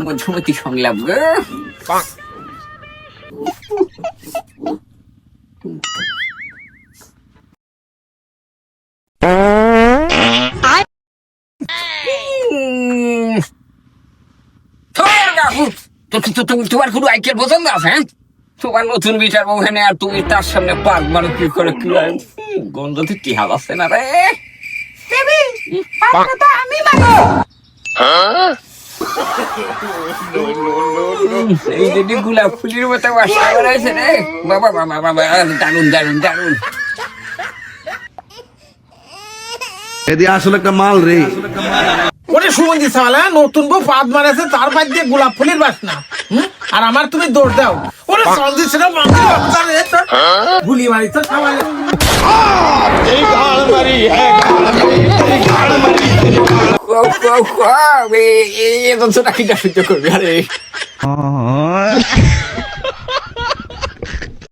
মধ্যমতি সংলাপ গো। তোমার কোনো আইকেল পছন্দ আছে? তোমার নতুন বিচার ওখানে, আর তুমি তার সামনে পাক মারো কি করে? কি গন্ধ তো টিহা আছে না রে। এই যদি গোলাপ ফুলের মতো বাসা বানাইছে রে বাবা, বাবা বাবা, দারুন দারুন দারুন। এদি আসলে একটা মাল রে। ওরে সুমন্দি সালা, নতুন বউ পাদ মারাছে, তার বাদ দিয়ে গোলাপ ফুলের বাসনা, আর আমার তুমি দৌড় দাও। ওরে সন্দেশ রে গুলি মারি তো সবাই। সহ্য করবি আরে।